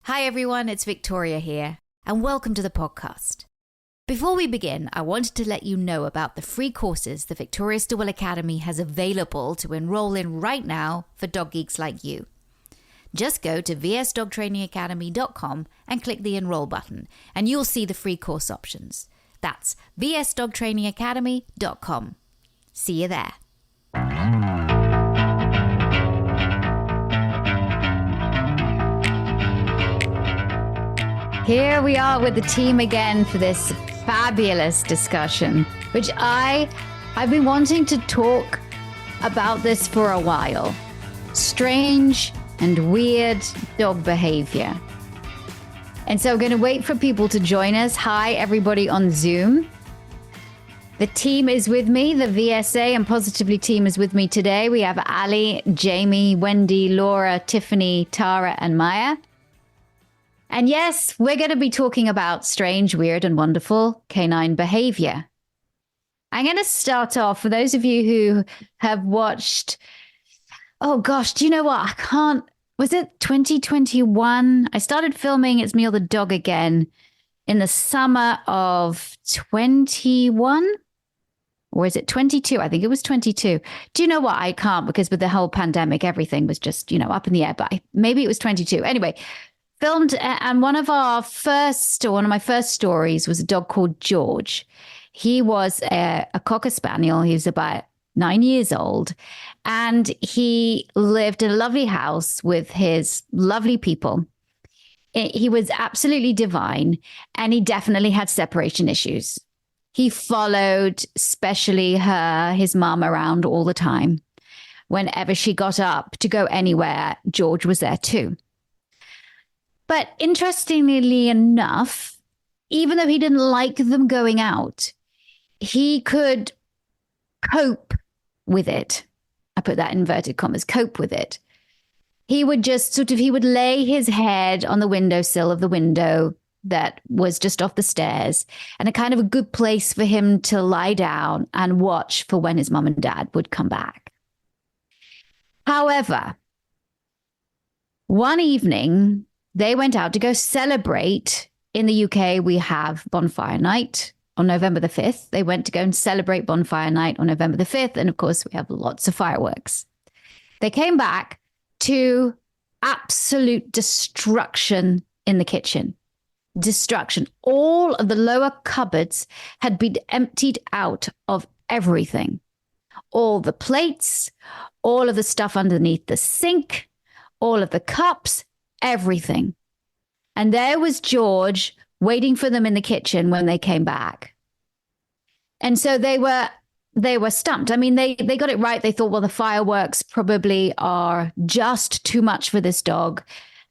Hi everyone, it's Victoria here, and welcome to the podcast. Before we begin, I wanted to let you know about the free courses the Victoria Stilwell Academy has available to enroll in right now for dog geeks like you. Just go to vsdogtrainingacademy.com and click the enroll button, and you'll see the free course options. That's vsdogtrainingacademy.com. See you there. Here we are with the team again for this fabulous discussion, which I've been wanting to talk about this for a while. Strange and weird dog behavior. And so we're going to wait for people to join us. Hi, everybody on Zoom. The team is with me. The VSA and Positively team is with me today. We have Ali, Jamie, Wendy, Laura, Tiffany, Tara, and Maya. And yes, we're going to be talking about strange, weird, and wonderful canine behavior. I'm going to start off for those of you who have watched, oh gosh, do you know what? Was it 2021? I started filming It's Me or the Dog Again in the summer of 21. Or is it 22? I think it was 22. Do you know what? I can't, because with the whole pandemic, everything was just, up in the air. But maybe it was 22. Anyway, filmed, and one of my first stories was a dog called George. He was a Cocker Spaniel. He was about 9 years old, and he lived in a lovely house with his lovely people. He was absolutely divine, and he definitely had separation issues. He followed, especially his mom around all the time. Whenever she got up to go anywhere, George was there too. But interestingly enough, even though he didn't like them going out, he could cope with it. I put that in inverted commas, cope with it. He would just he would lay his head on the windowsill of the window that was just off the stairs, and a kind of a good place for him to lie down and watch for when his mom and dad would come back. However, one evening, they went out to go celebrate. In the UK, we have Bonfire Night on November the 5th. They went to go and celebrate Bonfire Night on November the 5th. And of course, we have lots of fireworks. They came back to absolute destruction in the kitchen. Destruction. All of the lower cupboards had been emptied out of everything. All the plates, all of the stuff underneath the sink, all of the cups, everything. And there was George waiting for them in the kitchen when they came back. And so they were stumped. I mean, they got it right. They thought, well, the fireworks probably are just too much for this dog.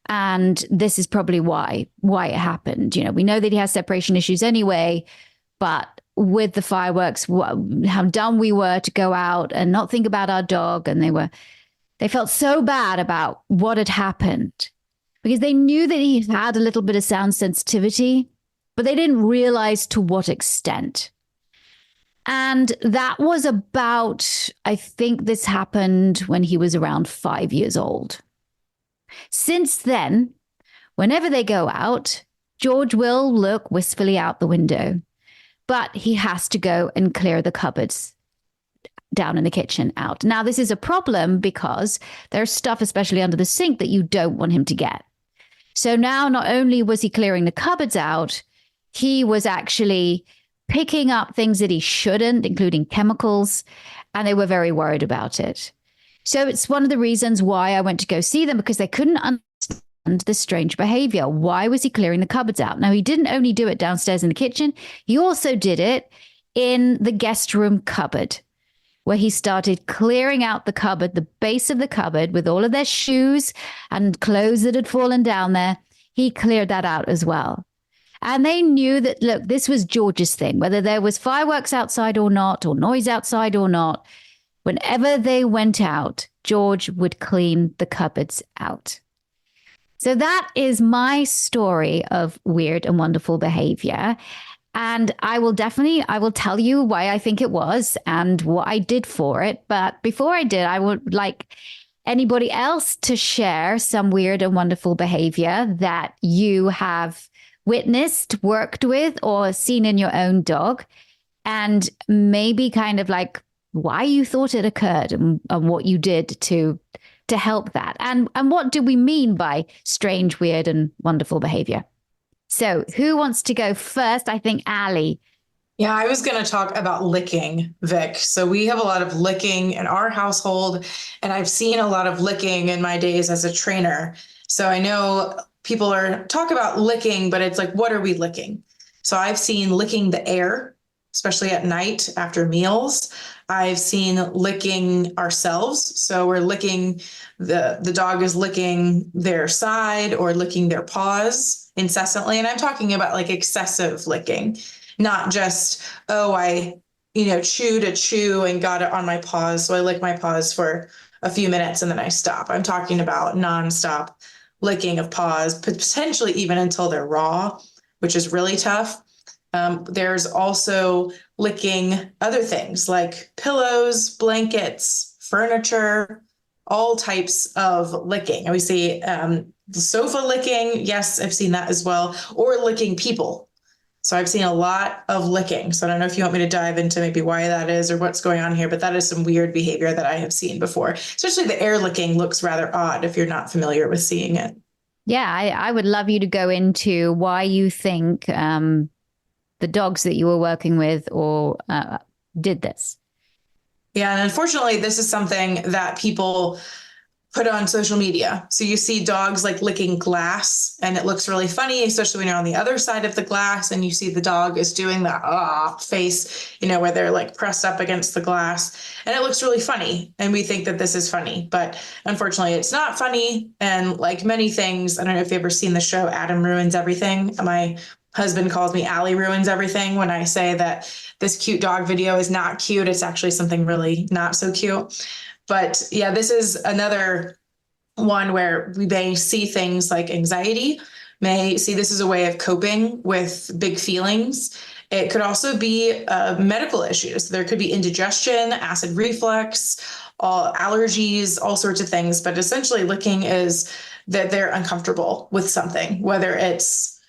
And this is probably why it happened. We know that he has separation issues anyway, but with the fireworks, how dumb we were to go out and not think about our dog. And they felt so bad about what had happened, because they knew that he had a little bit of sound sensitivity, but they didn't realize to what extent. And that was about, I think this happened when he was around 5 years old. Since then, whenever they go out, George will look wistfully out the window, but he has to go and clear the cupboards down in the kitchen out. Now, this is a problem because there's stuff, especially under the sink, that you don't want him to get. So now not only was he clearing the cupboards out, he was actually picking up things that he shouldn't, including chemicals, and they were very worried about it. So it's one of the reasons why I went to go see them, because they couldn't understand the strange behavior. Why was he clearing the cupboards out? Now, he didn't only do it downstairs in the kitchen, he also did it in the guest room cupboard, where he started clearing out the cupboard, the base of the cupboard with all of their shoes and clothes that had fallen down there. He cleared that out as well. And they knew that, look, this was George's thing, whether there was fireworks outside or not, or noise outside or not. Whenever they went out, George would clean the cupboards out. So that is my story of weird and wonderful behavior. And I will tell you why I think it was and what I did for it. But before I did, I would like anybody else to share some weird and wonderful behavior that you have witnessed, worked with, or seen in your own dog, and maybe kind of like why you thought it occurred and what you did to help that. And what do we mean by strange, weird, and wonderful behavior? So who wants to go first? I think Allie. Yeah, I was going to talk about licking, Vic. So we have a lot of licking in our household, and I've seen a lot of licking in my days as a trainer. So I know people are talk about licking, but it's like, what are we licking? So I've seen licking the air, especially at night after meals. I've seen licking ourselves. So we're licking the dog is licking their side or licking their paws incessantly. And I'm talking about like excessive licking, not just, oh, I, chewed a chew and got it on my paws. So I lick my paws for a few minutes and then I stop. I'm talking about nonstop licking of paws, potentially even until they're raw, which is really tough. There's also licking other things like pillows, blankets, furniture, all types of licking. And we see the sofa licking. Yes, I've seen that as well. Or licking people. So I've seen a lot of licking. So I don't know if you want me to dive into maybe why that is or what's going on here, but that is some weird behavior that I have seen before. Especially the air licking looks rather odd if you're not familiar with seeing it. Yeah, I would love you to go into why you think the dogs that you were working with or did this. Yeah, and unfortunately, this is something that people put on social media. So you see dogs like licking glass and it looks really funny, especially when you're on the other side of the glass and you see the dog is doing that face, where they're like pressed up against the glass and it looks really funny. And we think that this is funny, but unfortunately it's not funny. And like many things, I don't know if you've ever seen the show Adam Ruins Everything. My husband calls me Allie Ruins Everything when I say that this cute dog video is not cute. It's actually something really not so cute. But yeah, this is another one where we may see things like anxiety, may see this as a way of coping with big feelings. It could also be medical issues. There could be indigestion, acid reflux, all allergies, all sorts of things. But essentially, licking is that they're uncomfortable with something, whether it's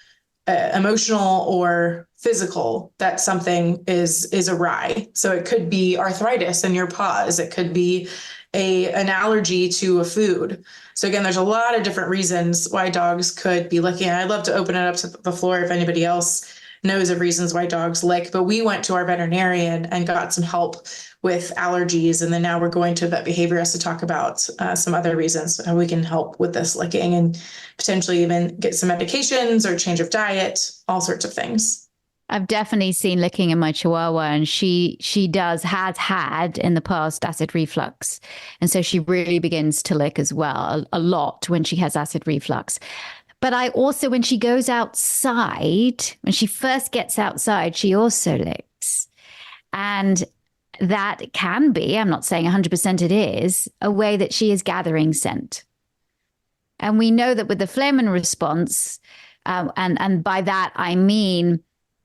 emotional or physical, that something is awry. So it could be arthritis in your paws. It could be an allergy to a food. So again, there's a lot of different reasons why dogs could be licking. I'd love to open it up to the floor if anybody else knows of reasons why dogs lick. But we went to our veterinarian and got some help with allergies. And then now we're going to vet behaviorist to talk about some other reasons how we can help with this licking and potentially even get some medications or change of diet, all sorts of things. I've definitely seen licking in my Chihuahua, and she has had in the past acid reflux, and so she really begins to lick as well a lot when she has acid reflux. But I also, when she goes outside, when she first gets outside, she also licks, and that can be, I'm not saying 100% it is, a way that she is gathering scent. And we know that with the phlegm response, and by that I mean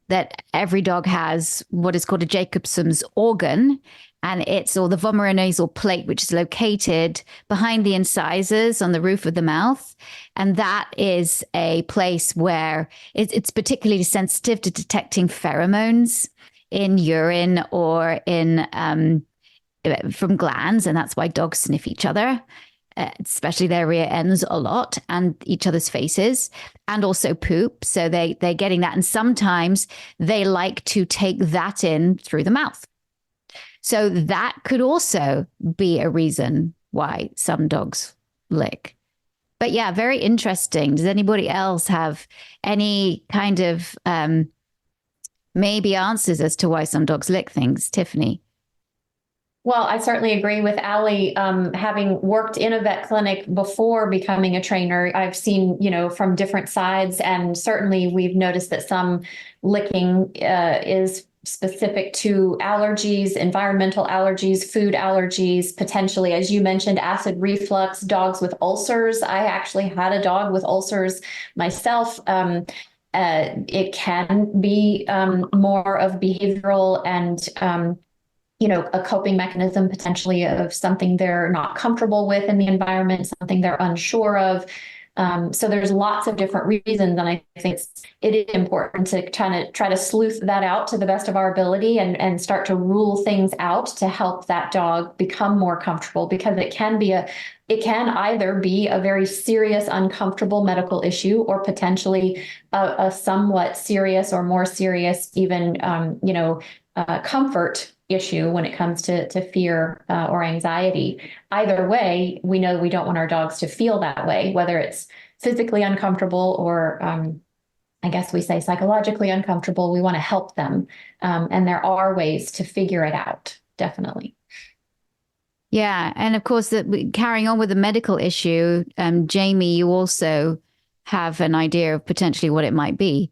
that every dog has what is called a Jacobson's organ, and it's or the vomeronasal plate, which is located behind the incisors on the roof of the mouth. And that is a place where it's particularly sensitive to detecting pheromones in urine or in from glands. And that's why dogs sniff each other, especially their rear ends a lot and each other's faces, and also poop. So they're getting that. And sometimes they like to take that in through the mouth. So that could also be a reason why some dogs lick. But yeah, very interesting. Does anybody else have any kind of maybe answers as to why some dogs lick things? Tiffany? Well, I certainly agree with Allie. Having worked in a vet clinic before becoming a trainer, I've seen, from different sides, and certainly we've noticed that some licking is specific to allergies, environmental allergies, food allergies, potentially, as you mentioned, acid reflux, dogs with ulcers. I actually had a dog with ulcers myself. It can be more of behavioral and a coping mechanism potentially of something they're not comfortable with in the environment, something they're unsure of. So there's lots of different reasons, and I think it is important to try to sleuth that out to the best of our ability and start to rule things out to help that dog become more comfortable, because it can either be a very serious, uncomfortable medical issue, or potentially a somewhat serious or more serious even, comfort issue when it comes to fear or anxiety. Either way, we know we don't want our dogs to feel that way, whether it's physically uncomfortable or I guess we say psychologically uncomfortable. We want to help them. And there are ways to figure it out, definitely. Yeah. And of course, carrying on with the medical issue, Jamie, you also have an idea of potentially what it might be.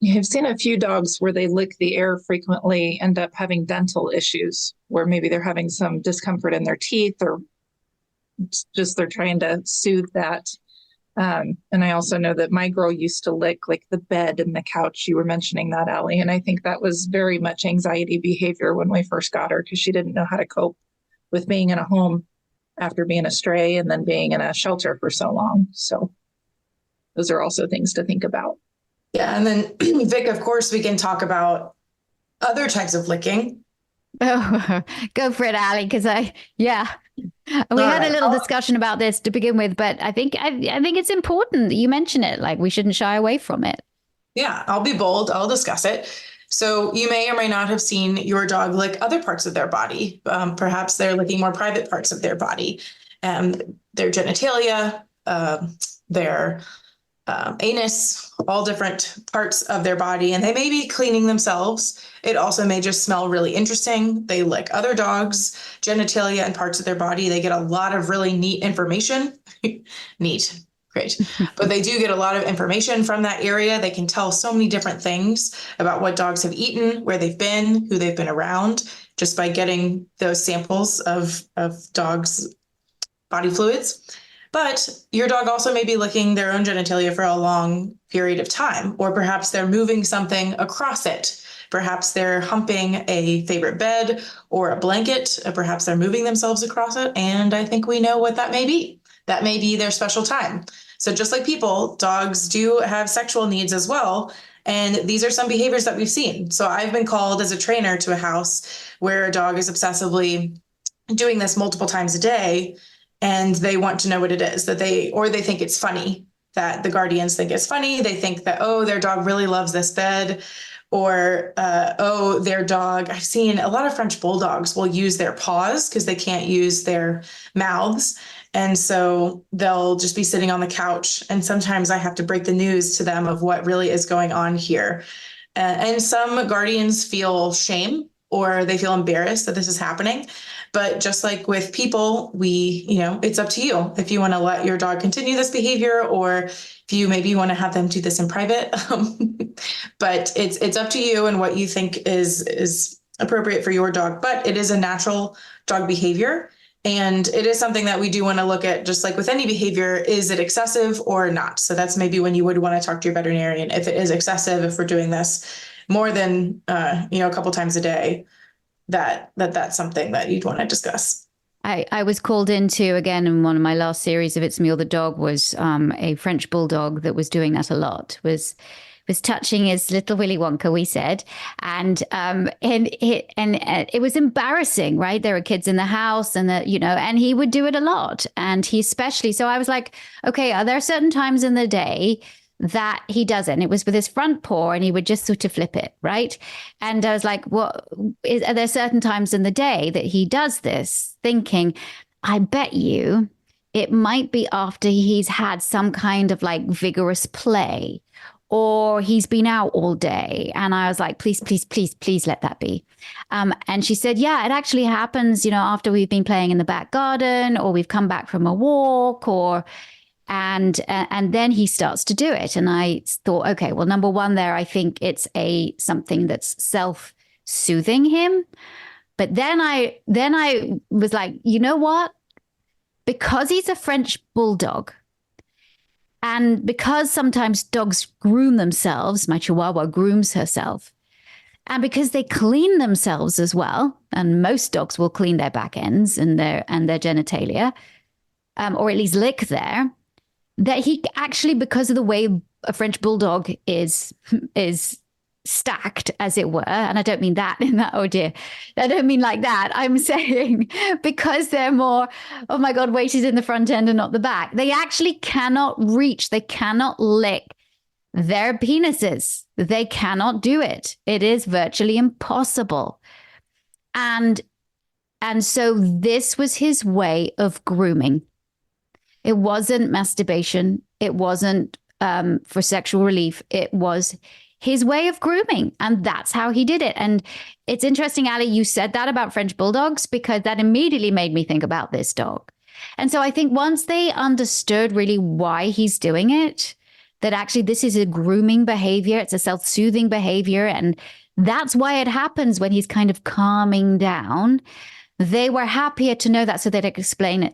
I've seen a few dogs where they lick the air frequently, end up having dental issues, where maybe they're having some discomfort in their teeth, or just they're trying to soothe that. And I also know that my girl used to lick like the bed and the couch. You were mentioning that, Allie. And I think that was very much anxiety behavior when we first got her, because she didn't know how to cope with being in a home after being a stray and then being in a shelter for so long. So those are also things to think about. Yeah. And then Vic, of course, we can talk about other types of licking. Oh, go for it, Allie, because we had a little discussion about this to begin with, but I think it's important that you mention it. Like, we shouldn't shy away from it. Yeah, I'll be bold. I'll discuss it. So you may or may not have seen your dog lick other parts of their body. Perhaps they're licking more private parts of their body, their genitalia, their anus, all different parts of their body, and they may be cleaning themselves. It also may just smell really interesting. They lick other dogs' genitalia and parts of their body. They get a lot of really neat information. Neat. Great. But they do get a lot of information from that area. They can tell so many different things about what dogs have eaten, where they've been, who they've been around, just by getting those samples of dogs' body fluids. But your dog also may be licking their own genitalia for a long period of time, or perhaps they're moving something across it. Perhaps they're humping a favorite bed or a blanket, or perhaps they're moving themselves across it. And I think we know what that may be. That may be their special time. So just like people, dogs do have sexual needs as well. And these are some behaviors that we've seen. So I've been called as a trainer to a house where a dog is obsessively doing this multiple times a day. And they want to know what it is they think it's funny, that the guardians think it's funny. They think that, oh, their dog really loves this bed, or, oh, their dog. I've seen a lot of French bulldogs will use their paws because they can't use their mouths. And so they'll just be sitting on the couch. And sometimes I have to break the news to them of what really is going on here. And some guardians feel shame, or they feel embarrassed that this is happening. But just like with people, it's up to you if you want to let your dog continue this behavior, or if you maybe want to have them do this in private. But it's up to you and what you think is appropriate for your dog. But it is a natural dog behavior. And it is something that we do want to look at, just like with any behavior. Is it excessive or not? So that's maybe when you would want to talk to your veterinarian. If it is excessive, if we're doing this more than, a couple times a day, that's something that you'd want to discuss. I was called into, again, in one of my last series of It's Me or the Dog, was a French bulldog that was doing that a lot, was touching his little Willy Wonka, we said. And it was embarrassing, right? There were kids in the house, and and he would do it a lot. And he especially, so I was like, okay, are there certain times in the day that he does it? And it was with his front paw, and he would just sort of flip it, right? And I was like, are there certain times in the day that he does this? Thinking, I bet you it might be after he's had some kind of like vigorous play, or he's been out all day. And I was like, please, please, please, please let that be. And she said, yeah, it actually happens, after we've been playing in the back garden, or we've come back from a walk, and then he starts to do it. And I thought, okay, well, number one there, I think it's something that's self-soothing him. But then I was like, you know what? Because he's a French bulldog, and because sometimes dogs groom themselves, my Chihuahua grooms herself, And because they clean themselves as well, and most dogs will clean their back ends and their genitalia, or at least lick there, that he actually, because of the way a French bulldog is stacked, as it were, and I don't mean that in that, oh dear, I don't mean like that. I'm saying because they're more, oh my God, weighted in the front end and not the back, they actually cannot reach, they cannot lick their penises. They cannot do it. It is virtually impossible. And so this was his way of grooming. It wasn't masturbation. It wasn't for sexual relief. It was his way of grooming. And that's how he did it. And it's interesting, Ali, you said that about French bulldogs, because that immediately made me think about this dog. And so I think once they understood really why he's doing it, that actually this is a grooming behavior, it's a self-soothing behavior, and that's why it happens when he's kind of calming down, they were happier to know that so they'd explain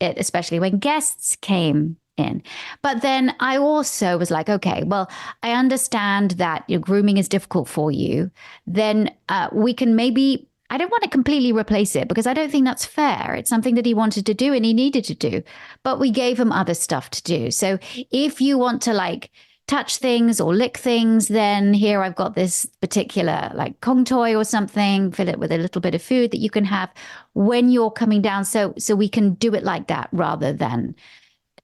it, especially when guests came in. But then I also was like, okay, well, I understand that your grooming is difficult for you. Then we can maybe, I don't want to completely replace it because I don't think that's fair. It's something that he wanted to do and he needed to do, but we gave him other stuff to do. So if you want to like touch things or lick things, then here I've got this particular like Kong toy or something, fill it with a little bit of food that you can have when you're coming down. So we can do it like that rather than,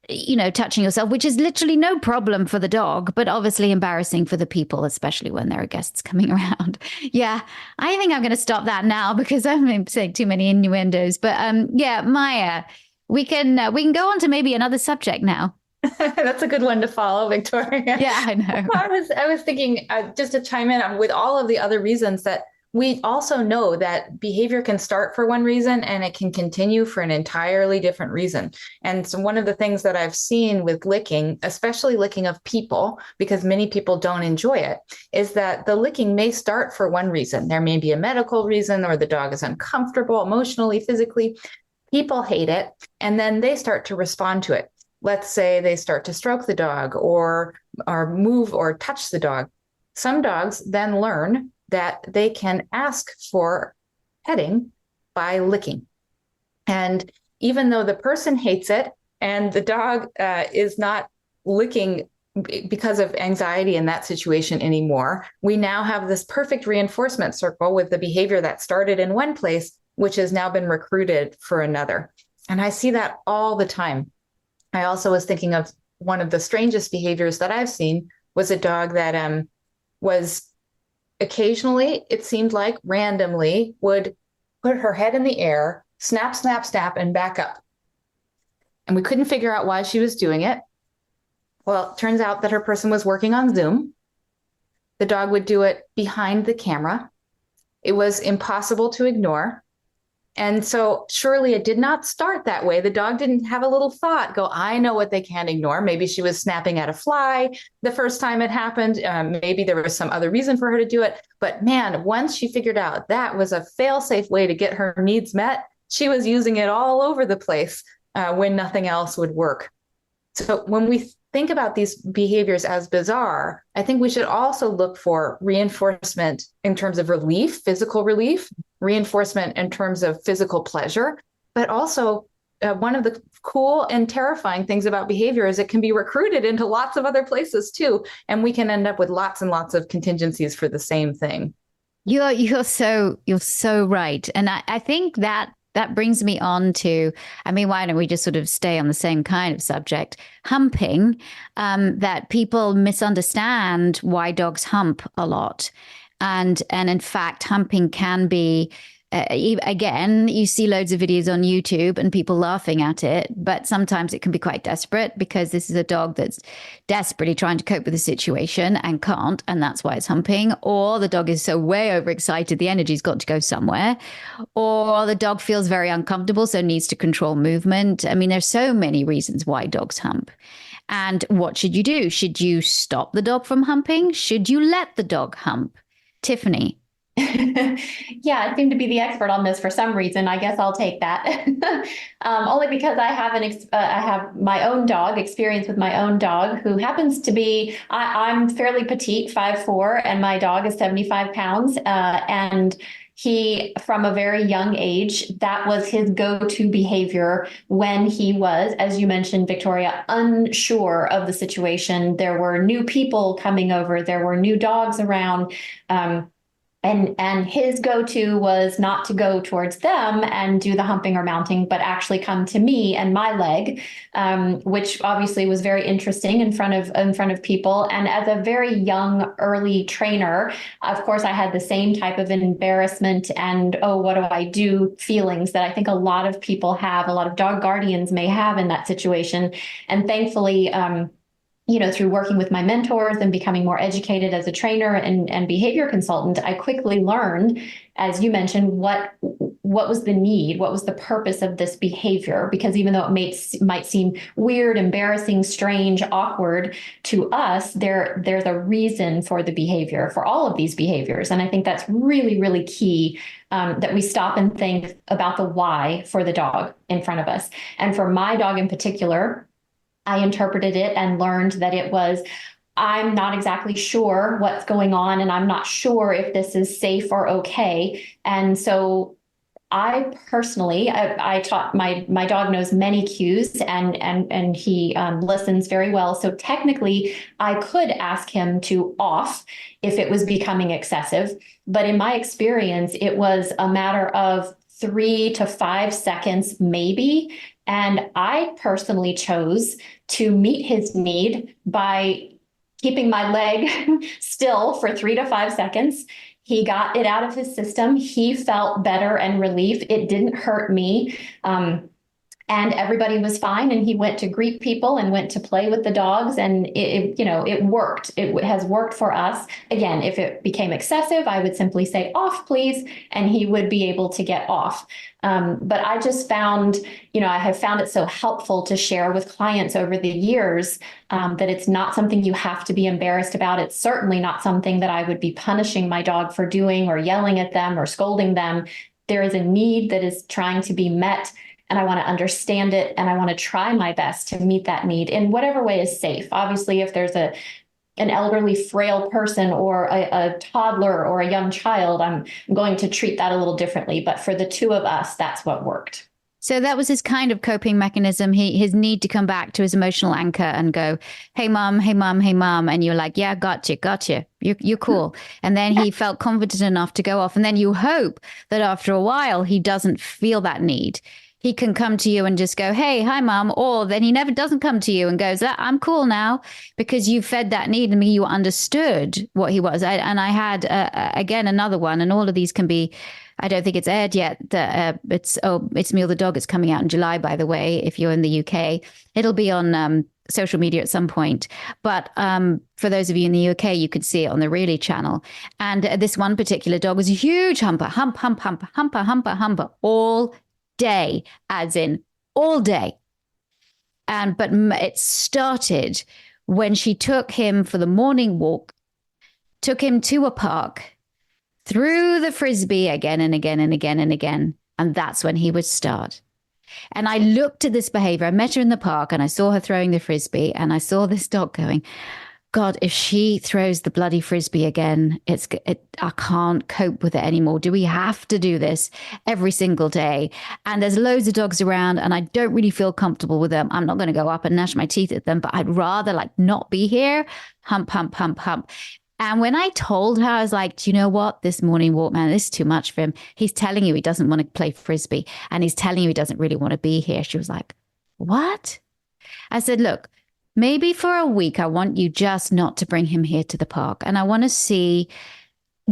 you know, touching yourself, which is literally no problem for the dog, but obviously embarrassing for the people, especially when there are guests coming around. Yeah, I think I'm going to stop that now because I'm saying too many innuendos. But yeah, Maya, we can go on to maybe another subject now. That's a good one to follow, Victoria. Yeah, I know. I was thinking just to chime in with all of the other reasons that we also know that behavior can start for one reason and it can continue for an entirely different reason. And so one of the things that I've seen with licking, especially licking of people, because many people don't enjoy it, is that the licking may start for one reason. There may be a medical reason, or the dog is uncomfortable emotionally, physically. People hate it, and then they start to respond to it. Let's say they start to stroke the dog or move or touch the dog. Some dogs then learn that they can ask for petting by licking. And even though the person hates it and the dog is not licking because of anxiety in that situation anymore, we now have this perfect reinforcement circle with the behavior that started in one place, which has now been recruited for another. And I see that all the time. I also was thinking of one of the strangest behaviors that I've seen was a dog that was occasionally, it seemed like randomly, would put her head in the air, snap, snap, snap, and back up. And we couldn't figure out why she was doing it. Well, it turns out that her person was working on Zoom. The dog would do it behind the camera. It was impossible to ignore. And so surely it did not start that way. The dog didn't have a little thought, go, I know what they can't ignore. Maybe she was snapping at a fly the first time it happened. Maybe there was some other reason for her to do it. But man, once she figured out that was a fail-safe way to get her needs met, she was using it all over the place when nothing else would work. So when we think about these behaviors as bizarre, I think we should also look for reinforcement in terms of relief, physical relief, reinforcement in terms of physical pleasure, but also one of the cool and terrifying things about behavior is it can be recruited into lots of other places too. And we can end up with lots and lots of contingencies for the same thing. You're so right. And I think that brings me on to, I mean, why don't we just sort of stay on the same kind of subject? Humping, that people misunderstand why dogs hump a lot. And in fact, humping can be, again, you see loads of videos on YouTube and people laughing at it, but sometimes it can be quite desperate because this is a dog that's desperately trying to cope with the situation and can't, and that's why it's humping. Or the dog is so way overexcited, the energy's got to go somewhere. Or the dog feels very uncomfortable, so needs to control movement. I mean, there's so many reasons why dogs hump. And what should you do? Should you stop the dog from humping? Should you let the dog hump? Tiffany. Yeah, I seem to be the expert on this for some reason. I guess I'll take that. Only because I have my own dog, experience with my own dog, who happens to be, I'm fairly petite, 5'4", and my dog is 75 pounds. And he, from a very young age, that was his go-to behavior when he was, as you mentioned, Victoria, unsure of the situation. There were new people coming over, there were new dogs around. And his go-to was not to go towards them and do the humping or mounting, but actually come to me and my leg, which obviously was very interesting in front of people. And as a very young, early trainer, of course, I had the same type of embarrassment and, oh, what do I do feelings that I think a lot of people have, a lot of dog guardians may have in that situation. And thankfully, through working with my mentors and becoming more educated as a trainer and behavior consultant, I quickly learned, as you mentioned, what was the need, what was the purpose of this behavior? Because even though it might seem weird, embarrassing, strange, awkward to us, there's a reason for the behavior, for all of these behaviors. And I think that's really, really key, that we stop and think about the why for the dog in front of us. And for my dog in particular, I interpreted it and learned that it was, I'm not exactly sure what's going on, and I'm not sure if this is safe or okay. And so I personally, I taught my dog knows many cues and he listens very well. So technically, I could ask him to off if it was becoming excessive. But in my experience, it was a matter of 3 to 5 seconds, maybe. And I personally chose to meet his need by keeping my leg still for 3 to 5 seconds. He got it out of his system. He felt better and relief. It didn't hurt me. And everybody was fine. And he went to greet people and went to play with the dogs. And it worked. It has worked for us. Again, if it became excessive, I would simply say off, please. And he would be able to get off. But I just found, I have found it so helpful to share with clients over the years, that it's not something you have to be embarrassed about. It's certainly not something that I would be punishing my dog for doing or yelling at them or scolding them. There is a need that is trying to be met. And I want to understand it, and I want to try my best to meet that need in whatever way is safe. Obviously, if there's an elderly, frail person or a toddler or a young child, I'm going to treat that a little differently. But for the two of us, that's what worked. So that was his kind of coping mechanism. His need to come back to his emotional anchor and go, hey, mom, hey, mom, hey, mom. And you're like, yeah, gotcha. You're cool. And then he felt confident enough to go off. And then you hope that after a while, he doesn't feel that need. He can come to you and just go, hey, hi, mom. Or then he never doesn't come to you and goes, I'm cool now, because you fed that need and you understood what he was. I had, again, another one. And all of these can be, I don't think it's aired yet. It's Me or the Dog. It's coming out in July, by the way, if you're in the UK. It'll be on social media at some point. But for those of you in the UK, you could see it on the Really channel. And this one particular dog was a huge humper, humper, all day, as in all day. But it started when she took him for the morning walk, took him to a park, threw the frisbee again and again and again and again. And that's when he would start. And I looked at this behavior. I met her in the park and I saw her throwing the frisbee, and I saw this dog going, God, if she throws the bloody frisbee again, I can't cope with it anymore. Do we have to do this every single day? And there's loads of dogs around and I don't really feel comfortable with them. I'm not going to go up and gnash my teeth at them, but I'd rather not be here. Hump. And when I told her, I was like, do you know what? This morning walk, man, this is too much for him. He's telling you he doesn't want to play frisbee and he's telling you he doesn't really want to be here. She was like, what? I said, look, maybe for a week, I want you just not to bring him here to the park. And I want to see,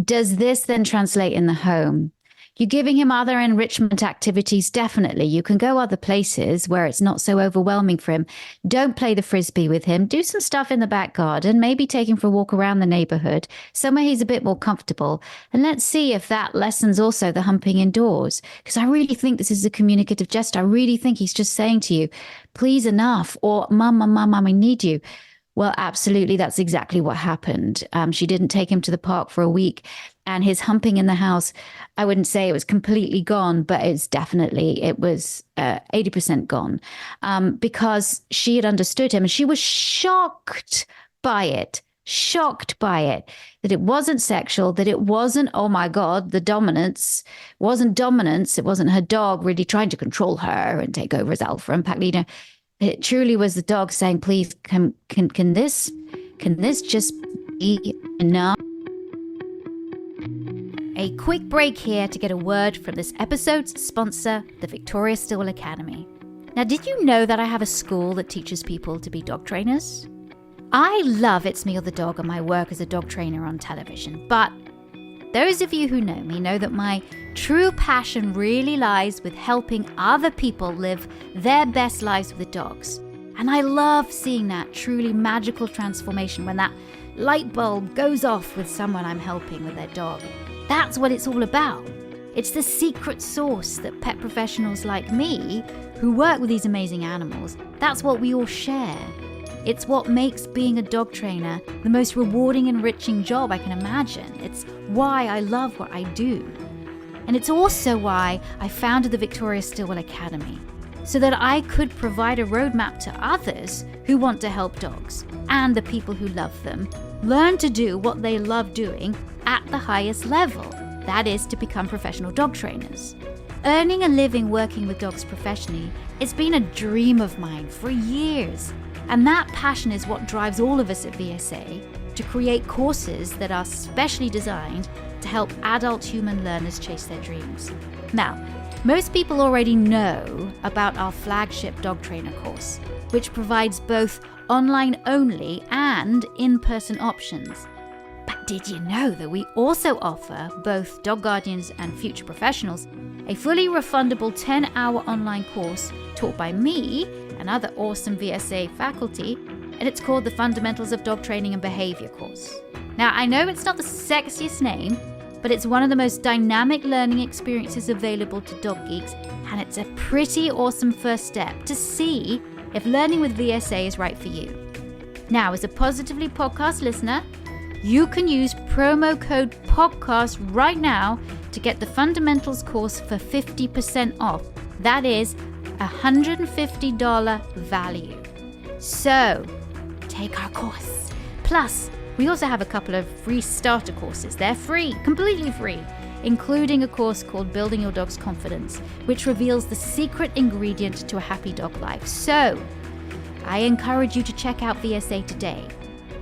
does this then translate in the home? You're giving him other enrichment activities. Definitely. You can go other places where it's not so overwhelming for him. Don't play the frisbee with him. Do some stuff in the back garden. Maybe take him for a walk around the neighborhood, somewhere he's a bit more comfortable. And let's see if that lessens also the humping indoors. Because I really think this is a communicative gesture. I really think he's just saying to you, please, enough. Or mum, I need you. Well, absolutely. That's exactly what happened. She didn't take him to the park for a week, and his humping in the house, I wouldn't say it was completely gone, but it was 80% gone, because she had understood him and she was shocked by it, that it wasn't sexual, that it wasn't, oh my God, the dominance wasn't dominance. It wasn't her dog really trying to control her and take over as alpha and pack leader. It truly was the dog saying, please, can this just be enough? A quick break here to get a word from this episode's sponsor, the Victoria Stillwell Academy. Now, did you know that I have a school that teaches people to be dog trainers? I love It's Me or the Dog and my work as a dog trainer on television, but those of you who know me know that my true passion really lies with helping other people live their best lives with dogs. And I love seeing that truly magical transformation when that light bulb goes off with someone I'm helping with their dog. That's what it's all about. It's the secret sauce that pet professionals like me, who work with these amazing animals, that's what we all share. It's what makes being a dog trainer the most rewarding, enriching job I can imagine. It's why I love what I do. And it's also why I founded the Victoria Stillwell Academy, so that I could provide a roadmap to others who want to help dogs and the people who love them learn to do what they love doing at the highest level, that is, to become professional dog trainers. Earning a living working with dogs professionally, it's been a dream of mine for years. And that passion is what drives all of us at VSA to create courses that are specially designed to help adult human learners chase their dreams. Now, most people already know about our flagship dog trainer course, which provides both online only and in-person options. But did you know that we also offer both dog guardians and future professionals a fully refundable 10-hour online course taught by me and other awesome VSA faculty, and it's called the Fundamentals of Dog Training and Behavior course. Now, I know it's not the sexiest name, but it's one of the most dynamic learning experiences available to dog geeks, and it's a pretty awesome first step to see if learning with VSA is right for you. Now, as a Positively Podcast listener, you can use promo code PODCAST right now to get the Fundamentals course for 50% off. That is $150 value. So, take our course. Plus, we also have a couple of free starter courses. They're free, completely free, including a course called Building Your Dog's Confidence, which reveals the secret ingredient to a happy dog life. So, I encourage you to check out VSA today.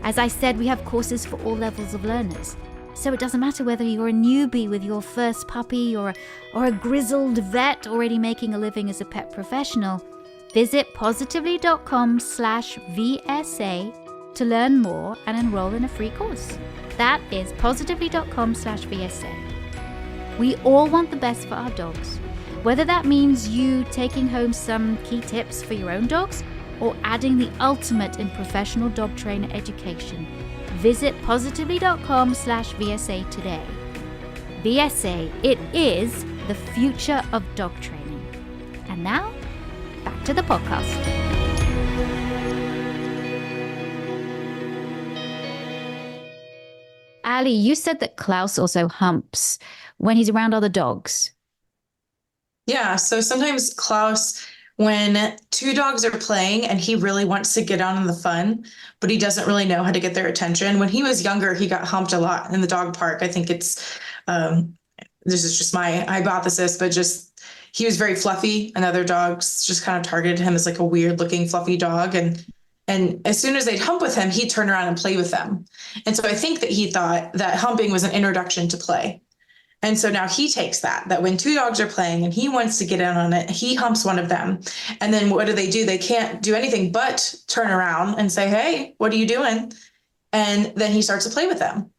As I said, we have courses for all levels of learners. So it doesn't matter whether you're a newbie with your first puppy or a grizzled vet already making a living as a pet professional. Visit positively.com/VSA to learn more and enroll in a free course. That is positively.com/VSA. We all want the best for our dogs, whether that means you taking home some key tips for your own dogs or adding the ultimate in professional dog trainer education. Visit positively.com/VSA today. VSA, it is the future of dog training. And now, back to the podcast. Ali, you said that Klaus also humps when he's around other dogs. Yeah, so sometimes Klaus, when two dogs are playing and he really wants to get on in the fun, but he doesn't really know how to get their attention. When he was younger, he got humped a lot in the dog park. I think it's, this is just my hypothesis, but just he was very fluffy and other dogs just kind of targeted him as like a weird looking fluffy dog. And as soon as they'd hump with him, he'd turn around and play with them. And so I think that he thought that humping was an introduction to play. And so now he takes that when two dogs are playing and he wants to get in on it, he humps one of them. And then what do? They can't do anything but turn around and say, hey, what are you doing? And then he starts to play with them.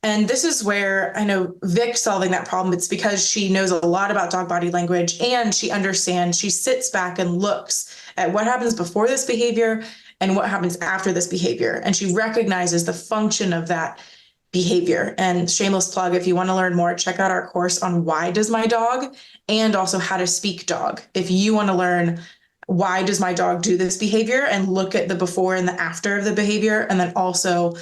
And this is where I know Vic solving that problem. It's because she knows a lot about dog body language and she understands, she sits back and looks at what happens before this behavior and what happens after this behavior. And she recognizes the function of that behavior. And shameless plug, if you want to learn more, check out our course on why does my dog and also how to speak dog. If you want to learn why does my dog do this behavior, and look at the before and the after of the behavior, and then also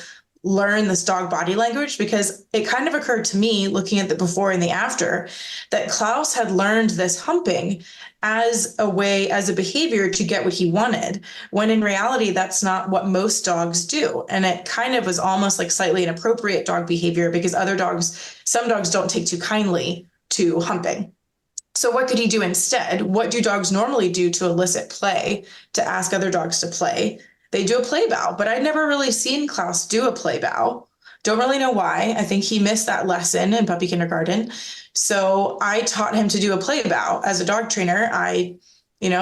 learn this dog body language, because it kind of occurred to me looking at the before and the after that Klaus had learned this humping as a way, as a behavior to get what he wanted, when in reality, that's not what most dogs do. And it kind of was almost like slightly inappropriate dog behavior, because some dogs don't take too kindly to humping. So what could he do instead? What do dogs normally do to elicit play, to ask other dogs to play? They do a play bow, but I'd never really seen Klaus do a play bow. Don't really know why. I think he missed that lesson in puppy kindergarten. So I taught him to do a play bow. As a dog trainer, I,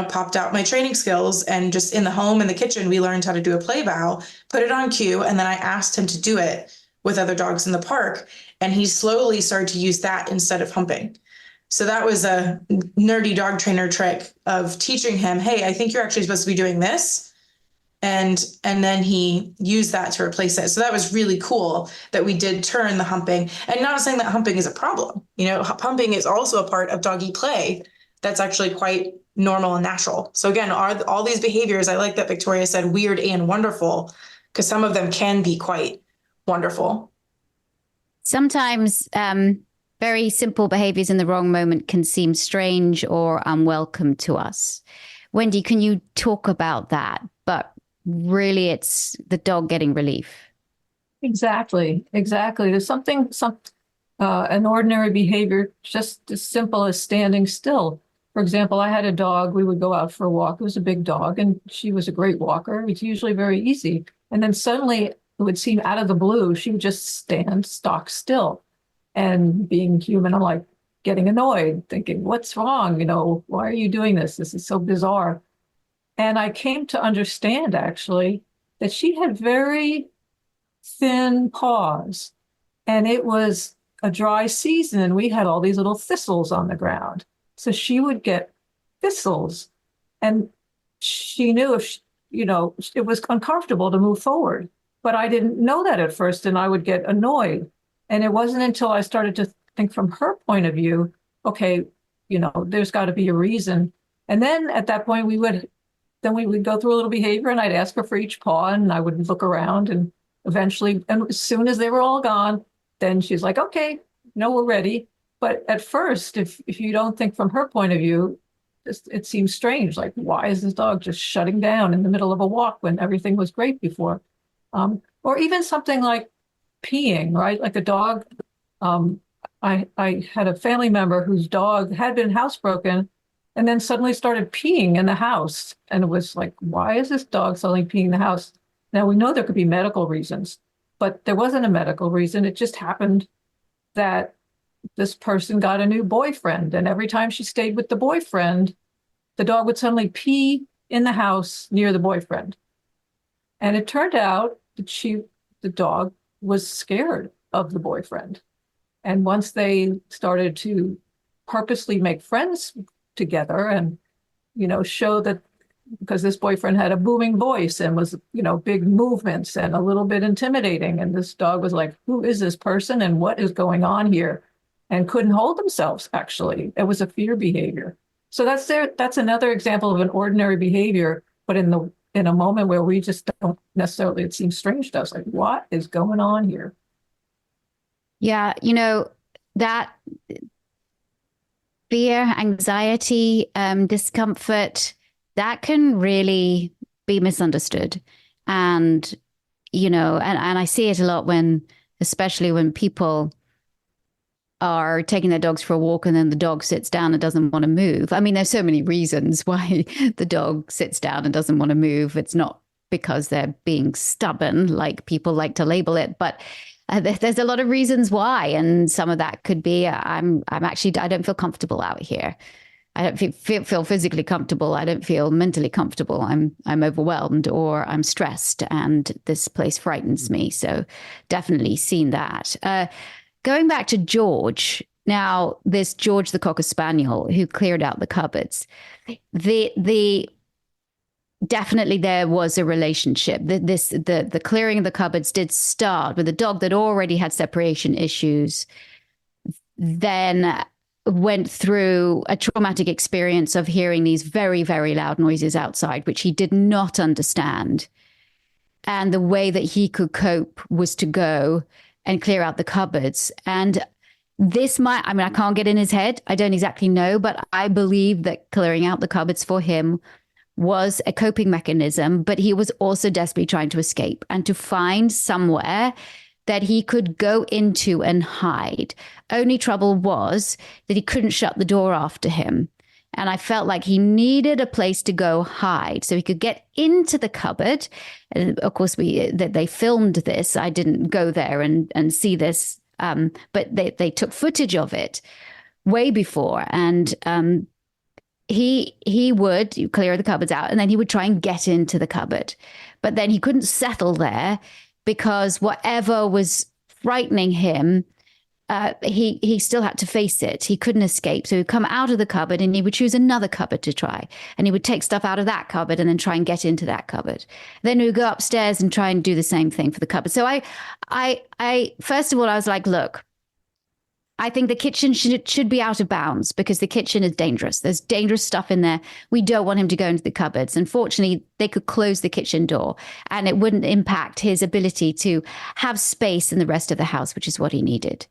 popped out my training skills, and just in the home, in the kitchen, we learned how to do a play bow, put it on cue, and then I asked him to do it with other dogs in the park. And he slowly started to use that instead of humping. So that was a nerdy dog trainer trick of teaching him, hey, I think you're actually supposed to be doing this. And then he used that to replace it. So that was really cool that we did turn the humping, and not saying that humping is a problem. Humping is also a part of doggy play that's actually quite normal and natural. So again, all these behaviors, I like that Victoria said weird and wonderful, because some of them can be quite wonderful. Sometimes very simple behaviors in the wrong moment can seem strange or unwelcome to us. Wendy, can you talk about that? But really, it's the dog getting relief. Exactly. There's an ordinary behavior, just as simple as standing still. For example, I had a dog, we would go out for a walk. It was a big dog, and she was a great walker. It's usually very easy. And then suddenly, it would seem out of the blue, she would just stand stock still. And being human, I'm like getting annoyed, thinking, what's wrong? Why are you doing this? This is so bizarre. And I came to understand, actually, that she had very thin paws. And it was a dry season, and we had all these little thistles on the ground. So she would get thistles. And she knew it was uncomfortable to move forward. But I didn't know that at first, and I would get annoyed. And it wasn't until I started to think from her point of view, okay, there's got to be a reason. And then at that point, we would go through a little behavior, and I'd ask her for each paw, and I would look around, and eventually, and as soon as they were all gone, then she's like, okay, we're ready. But at first, if you don't think from her point of view, it seems strange. Like, why is this dog just shutting down in the middle of a walk when everything was great before? Or even something like peeing, right? Like a dog. I had a family member whose dog had been housebroken and then suddenly started peeing in the house. And it was like, why is this dog suddenly peeing in the house? Now, we know there could be medical reasons, but there wasn't a medical reason. It just happened that this person got a new boyfriend. And every time she stayed with the boyfriend, the dog would suddenly pee in the house near the boyfriend. And it turned out that the dog was scared of the boyfriend. And once they started to purposely make friends together and, show that, because this boyfriend had a booming voice and was, big movements and a little bit intimidating. And this dog was like, who is this person and what is going on here? And couldn't hold themselves, actually. It was a fear behavior. So that's another example of an ordinary behavior, but in a moment where we just don't necessarily, it seems strange to us, like, what is going on here? Yeah, that fear, anxiety, discomfort, that can really be misunderstood. And, and I see it a lot especially when people are taking their dogs for a walk and then the dog sits down and doesn't want to move. I mean, there's so many reasons why the dog sits down and doesn't want to move. It's not because they're being stubborn, like people like to label it, but there's a lot of reasons why. And some of that could be, I don't feel comfortable out here. I don't feel physically comfortable. I don't feel mentally comfortable. I'm overwhelmed, or I'm stressed and this place frightens me. So definitely seen that. Going back to George, now this George the Cocker Spaniel who cleared out the cupboards, definitely there was a relationship. The clearing of the cupboards did start with a dog that already had separation issues. Then went through a traumatic experience of hearing these very, very loud noises outside, which he did not understand. And the way that he could cope was to go and clear out the cupboards. And this might, I mean, I can't get in his head. I don't exactly know, but I believe that clearing out the cupboards for him was a coping mechanism, but he was also desperately trying to escape and to find somewhere that he could go into and hide. Only trouble was that he couldn't shut the door after him. And I felt like he needed a place to go hide so he could get into the cupboard. And of course, they filmed this. I didn't go there and see this, but they took footage of it way before. And he would clear the cupboards out and then he would try and get into the cupboard. But then he couldn't settle there because whatever was frightening him, he still had to face it. He couldn't escape. So he'd come out of the cupboard and he would choose another cupboard to try. And he would take stuff out of that cupboard and then try and get into that cupboard. Then he would go upstairs and try and do the same thing for the cupboard. So I first of all, I was like, look, I think the kitchen should be out of bounds because the kitchen is dangerous. There's dangerous stuff in there. We don't want him to go into the cupboards. Unfortunately, they could close the kitchen door and it wouldn't impact his ability to have space in the rest of the house, which is what he needed.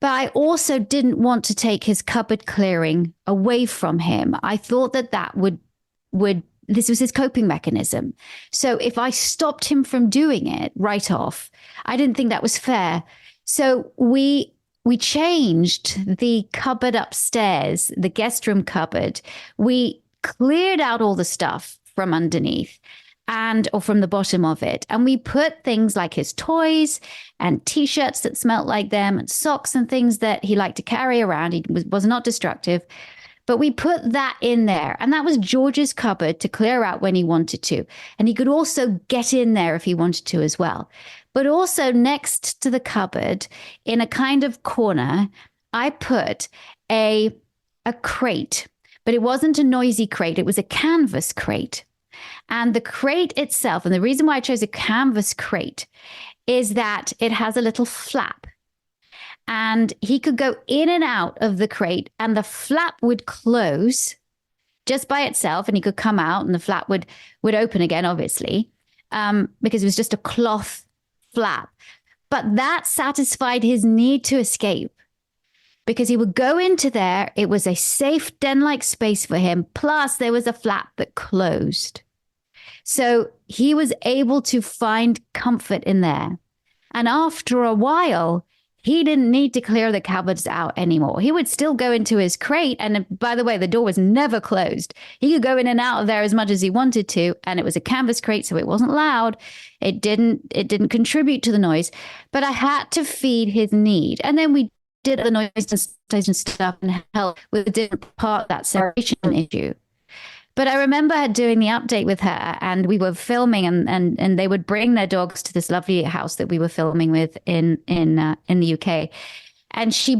But I also didn't want to take his cupboard clearing away from him. I thought that would this was his coping mechanism. So if I stopped him from doing it right off, I didn't think that was fair. So we changed the cupboard upstairs, the guest room cupboard. We cleared out all the stuff from underneath or from the bottom of it. And we put things like his toys and T-shirts that smelled like them and socks and things that he liked to carry around. He was not destructive. But we put that in there. And that was George's cupboard to clear out when he wanted to. And he could also get in there if he wanted to as well. But also next to the cupboard, in a kind of corner, I put a crate. But it wasn't a noisy crate. It was a canvas crate. And the crate itself, and the reason why I chose a canvas crate is that it has a little flap. And he could go in and out of the crate and the flap would close just by itself. And he could come out and the flap would open again, obviously, because it was just a cloth flap. But that satisfied his need to escape because he would go into there. It was a safe den-like space for him. Plus there was a flap that closed. So he was able to find comfort in there. And after a while, he didn't need to clear the cupboards out anymore. He would still go into his crate. And by the way, the door was never closed. He could go in and out of there as much as he wanted to. And it was a canvas crate, so it wasn't loud. It didn't contribute to the noise. But I had to feed his need. And then we did the noise and stuff and help with a different part of that separation issue. But I remember her doing the update with her and we were filming and they would bring their dogs to this lovely house that we were filming with in the UK. And she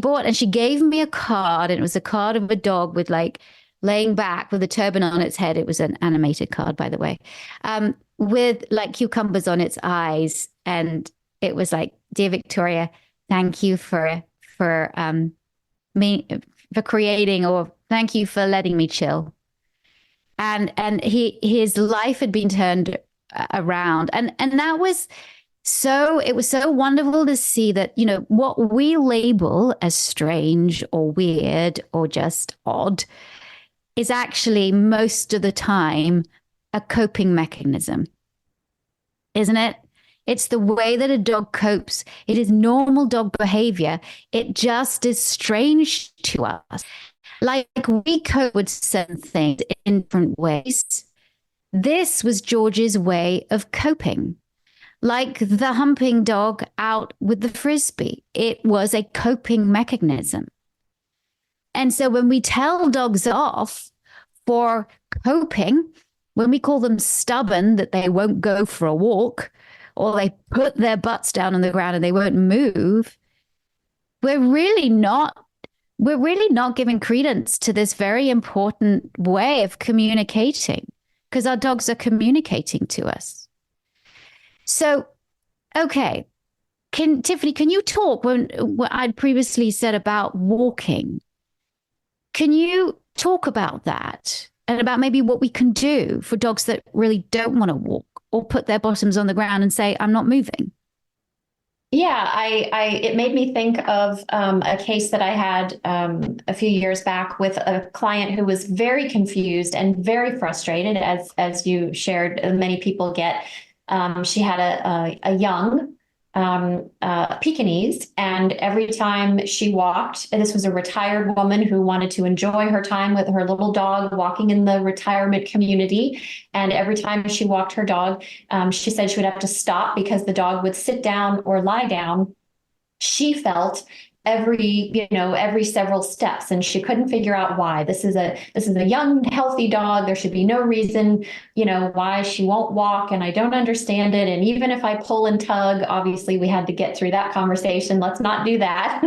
gave me a card and it was a card of a dog with like laying back with a turban on its head. It was an animated card, by the way, with like cucumbers on its eyes. And it was like, "Dear Victoria, thank you for creating, or thank you for letting me chill." And his life had been turned around. And that was it was so wonderful to see that, you know, what we label as strange or weird or just odd is actually most of the time a coping mechanism, isn't it? It's the way that a dog copes. It is normal dog behavior. It just is strange to us. Like we cope with certain things in different ways. This was George's way of coping. Like the humping dog out with the frisbee. It was a coping mechanism. And so when we tell dogs off for coping, when we call them stubborn, that they won't go for a walk, or they put their butts down on the ground and they won't move, we're really not giving credence to this very important way of communicating, because our dogs are communicating to us. So, okay. Tiffany, can you talk when I'd previously said about walking? Can you talk about that and about maybe what we can do for dogs that really don't want to walk or put their bottoms on the ground and say, I'm not moving? Yeah, it made me think of a case that I had a few years back with a client who was very confused and very frustrated, as you shared, many people get. She had a young Pekingese, and every time she walked, and this was a retired woman who wanted to enjoy her time with her little dog walking in the retirement community. And every time she walked her dog, she said she would have to stop because the dog would sit down or lie down. She felt every several steps, and she couldn't figure out why. This is a young healthy dog. There should be no reason why she won't walk, and I don't understand it. And even if I pull and tug, obviously we had to get through that conversation. Let's not do that.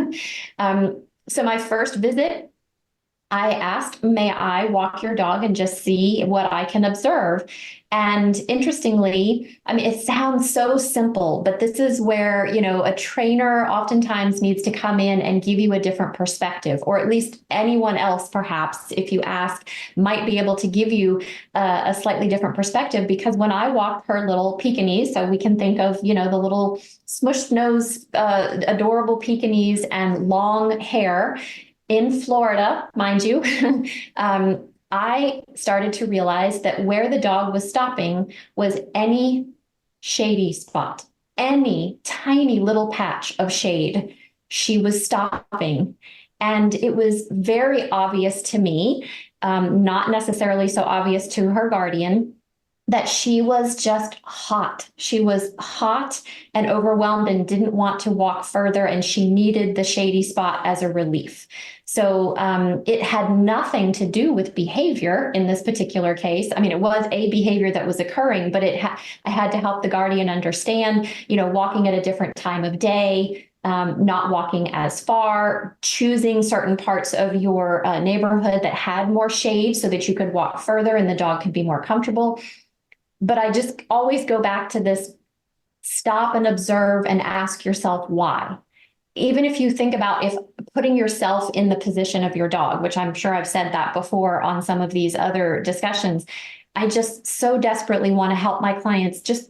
So my first visit, I asked, may I walk your dog and just see what I can observe? And interestingly, I mean, it sounds so simple, but this is where, a trainer oftentimes needs to come in and give you a different perspective, or at least anyone else, perhaps, if you ask, might be able to give you a slightly different perspective. Because when I walked her little Pekingese, so we can think of, the little smushed nose, adorable Pekingese and long hair, in Florida, mind you, I started to realize that where the dog was stopping was any shady spot, any tiny little patch of shade, she was stopping. And it was very obvious to me, not necessarily so obvious to her guardian, that she was just hot. She was hot and overwhelmed and didn't want to walk further, and she needed the shady spot as a relief. So it had nothing to do with behavior in this particular case. I mean, it was a behavior that was occurring, but I had to help the guardian understand, walking at a different time of day, not walking as far, choosing certain parts of your neighborhood that had more shade so that you could walk further and the dog could be more comfortable. But I just always go back to this: stop and observe and ask yourself why. Even if you think about if putting yourself in the position of your dog, which I'm sure I've said that before on some of these other discussions, I just so desperately want to help my clients just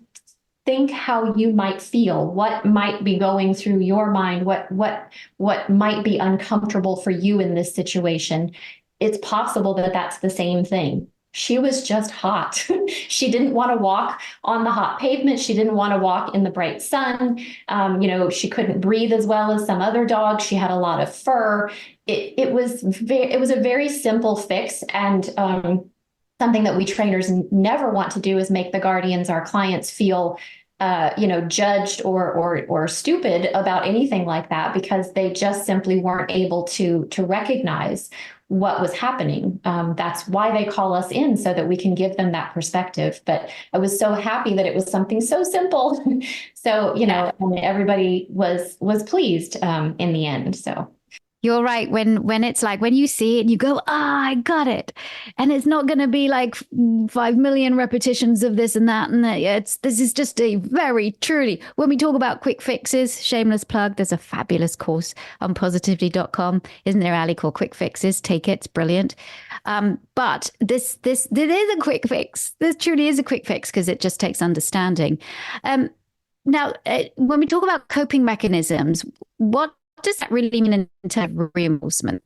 think how you might feel, what might be going through your mind, what might be uncomfortable for you in this situation. It's possible that that's the same thing. She was just hot. She didn't want to walk on the hot pavement. She didn't want to walk in the bright sun. She couldn't breathe as well as some other dogs. She had a lot of fur. It was a very simple fix, and something that we trainers never want to do is make the guardians, our clients, feel judged or stupid about anything like that, because they just simply weren't able to recognize what was happening. That's why they call us in, so that we can give them that perspective. But I was so happy that it was something so simple. So, and everybody was pleased in the end. So. You're right. When it's like, when you see it and you go, I got it. And it's not going to be like 5 million repetitions of this and that. And this is just a very truly, when we talk about quick fixes, shameless plug, there's a fabulous course on positivity.com. Isn't there, Ali, called Quick Fixes? Take it. It's brilliant. But this is a quick fix. This truly is a quick fix, because it just takes understanding. Now, when we talk about coping mechanisms, what does that really mean in terms of reinforcement?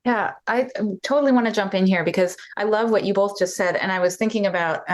Yeah, I totally want to jump in here because I love what you both just said. And I was thinking about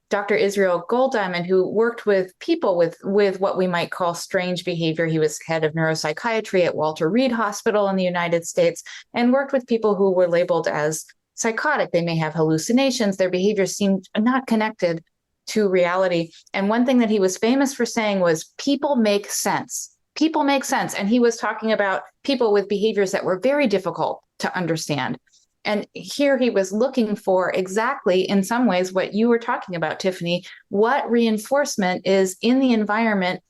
Dr. Israel Golddiamond, who worked with people with what we might call strange behavior. He was head of neuropsychiatry at Walter Reed Hospital in the United States, and worked with people who were labeled as psychotic. They may have hallucinations. Their behavior seemed not connected to reality. And one thing that he was famous for saying was, people make sense. People make sense. And he was talking about people with behaviors that were very difficult to understand. And here he was looking for exactly, in some ways, what you were talking about, Tiffany. What reinforcement is in the environment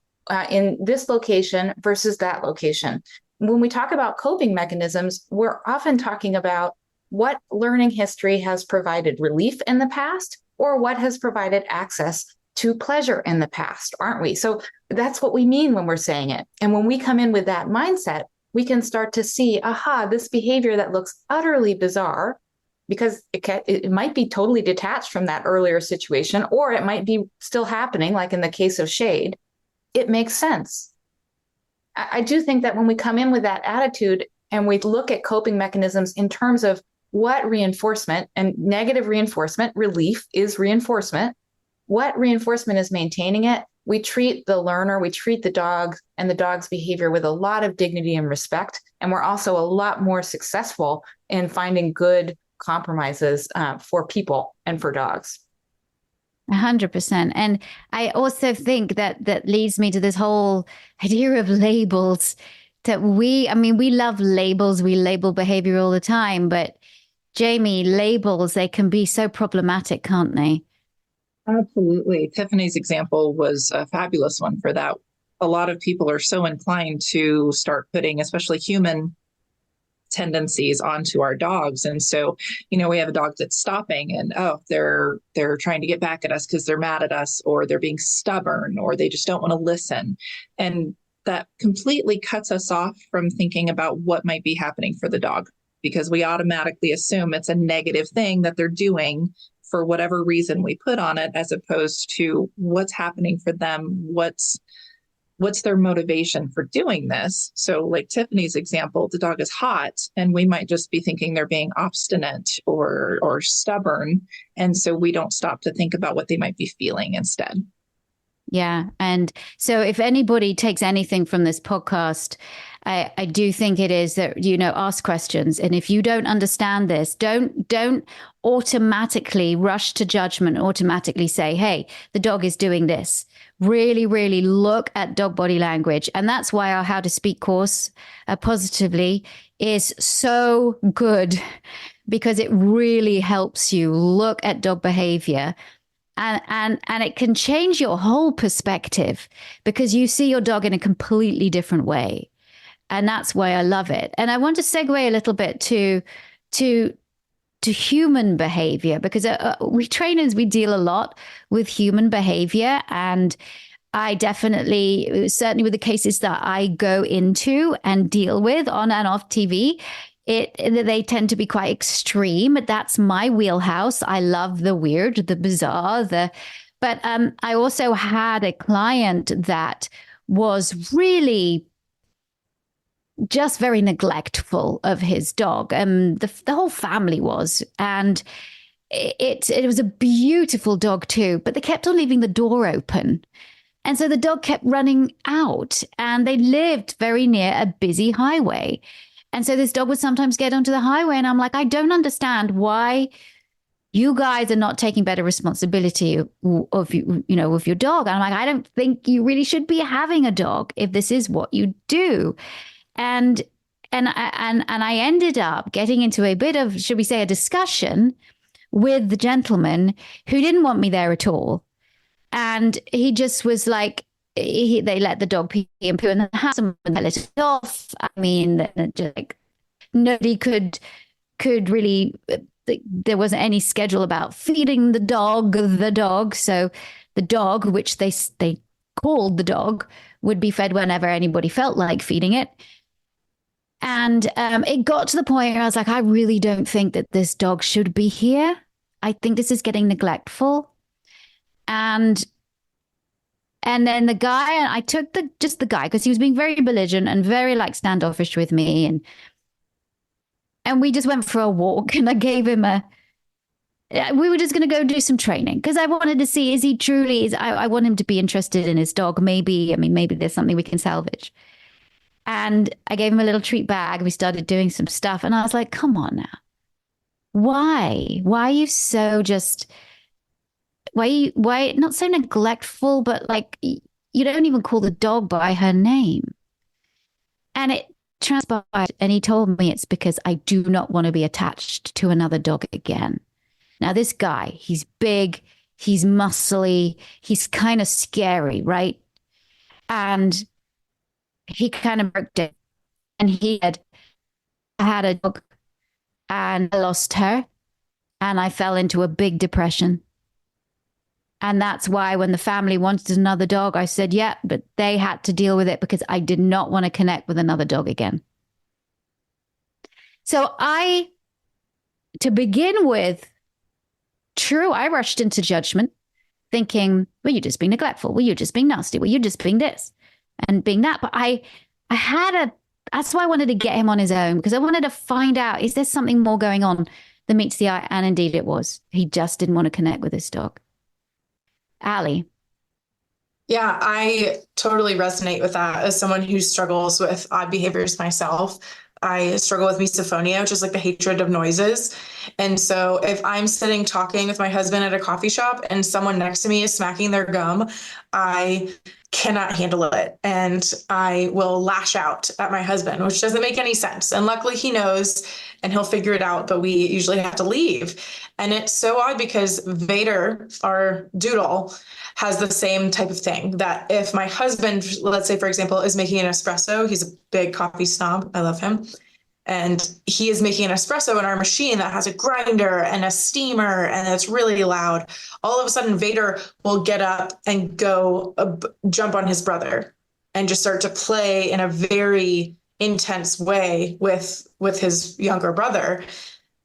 in this location versus that location? When we talk about coping mechanisms, we're often talking about what learning history has provided relief in the past, or what has provided access to pleasure in the past, aren't we? So that's what we mean when we're saying it. And when we come in with that mindset, we can start to see, aha, this behavior that looks utterly bizarre, because it might be totally detached from that earlier situation, or it might be still happening, like in the case of shade. It makes sense. I do think that when we come in with that attitude and we look at coping mechanisms in terms of what reinforcement, and negative reinforcement, relief is reinforcement, what reinforcement is maintaining it, we treat the learner, we treat the dog and the dog's behavior with a lot of dignity and respect. And we're also a lot more successful in finding good compromises for people and for dogs. 100%. And I also think that leads me to this whole idea of labels that we love labels. We label behavior all the time, but Jamie, labels, they can be so problematic, can't they? Absolutely. Tiffany's example was a fabulous one for that. A lot of people are so inclined to start putting, especially human tendencies, onto our dogs. And so, we have a dog that's stopping and, they're trying to get back at us because they're mad at us, or they're being stubborn, or they just don't want to listen. And that completely cuts us off from thinking about what might be happening for the dog, because we automatically assume it's a negative thing that they're doing for whatever reason we put on it, as opposed to what's happening for them, what's their motivation for doing this. So like Tiffany's example, the dog is hot and we might just be thinking they're being obstinate or stubborn. And so we don't stop to think about what they might be feeling instead. Yeah. And so if anybody takes anything from this podcast, I do think it is that, ask questions. And if you don't understand this, don't automatically rush to judgment, automatically say, hey, the dog is doing this. Really, really look at dog body language. And that's why our How to Speak course, Positively, is so good, because it really helps you look at dog behavior. And it can change your whole perspective, because you see your dog in a completely different way. And that's why I love it. And I want to segue a little bit to human behavior, because we trainers, we deal a lot with human behavior. And I definitely, certainly with the cases that I go into and deal with on and off TV, they tend to be quite extreme. That's my wheelhouse. I love the weird, the bizarre, but I also had a client that was really just very neglectful of his dog. The whole family was, and it was a beautiful dog too, but they kept on leaving the door open. And so the dog kept running out, and they lived very near a busy highway. And so this dog would sometimes get onto the highway, and I'm like, I don't understand why you guys are not taking better responsibility of your dog. And I'm like, I don't think you really should be having a dog if this is what you do. And I ended up getting into a bit of, should we say, a discussion with the gentleman who didn't want me there at all. And he just was like, they let the dog pee and poo in the house and they let it off. I mean, just like nobody could really, there wasn't any schedule about feeding the dog. So the dog, which they called the dog, would be fed whenever anybody felt like feeding it. And it got to the point where I was like, I really don't think that this dog should be here. I think this is getting neglectful. And then the guy, and I took the guy, because he was being very belligerent and very standoffish with me. And we just went for a walk, and I gave him we were just going to go do some training, because I wanted to see, is he truly, I want him to be interested in his dog. Maybe there's something we can salvage. And I gave him a little treat bag. We started doing some stuff. And I was like, come on now. Why are you so just, why not so neglectful, but you don't even call the dog by her name. And it transpired. And he told me it's because I do not want to be attached to another dog again. Now, this guy, he's big, he's muscly, he's kind of scary, right? And he kind of broke down, and he had a dog, and I lost her, and I fell into a big depression. And that's why when the family wanted another dog, I said, yeah, but they had to deal with it, because I did not want to connect with another dog again. So to begin with, true, I rushed into judgment thinking, well, you're just being neglectful. Well, you're just being nasty. Well, you're just being this and being that. But that's why I wanted to get him on his own, because I wanted to find out, is there something more going on than meets the eye? And indeed it was. He just didn't want to connect with his dog. Allie. Yeah, I totally resonate with that as someone who struggles with odd behaviors myself. I struggle with misophonia, which is like the hatred of noises. And so if I'm sitting talking with my husband at a coffee shop and someone next to me is smacking their gum, I cannot handle it. And I will lash out at my husband, which doesn't make any sense. And luckily he knows and he'll figure it out, but we usually have to leave. And it's so odd because Vader, our doodle, has the same type of thing, that if my husband, let's say, for example, is making an espresso, he's a big coffee snob. I love him. And he is making an espresso in our machine that has a grinder and a steamer and it's really loud. All of a sudden, Vader will get up and go jump on his brother and just start to play in a very intense way with his younger brother.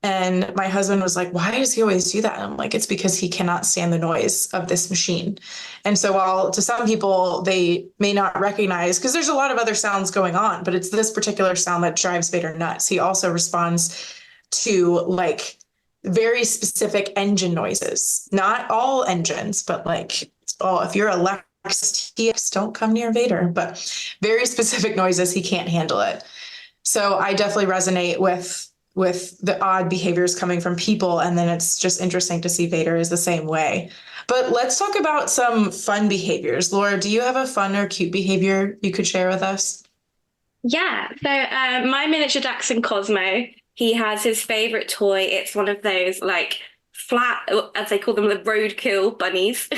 And my husband was like, why does he always do that? And I'm like, it's because he cannot stand the noise of this machine. And so while to some people, they may not recognize, because there's a lot of other sounds going on, but it's this particular sound that drives Vader nuts. He also responds to like very specific engine noises, not all engines, but like, oh, if you're a Lexus TX, don't come near Vader, but very specific noises, he can't handle it. So I definitely resonate with the odd behaviors coming from people. And then it's just interesting to see Vader is the same way. But let's talk about some fun behaviors. Laura, do you have a fun or cute behavior you could share with us? Yeah. So my miniature Dachshund Cosmo, he has his favorite toy. It's one of those like flat, as they call them, the roadkill bunnies.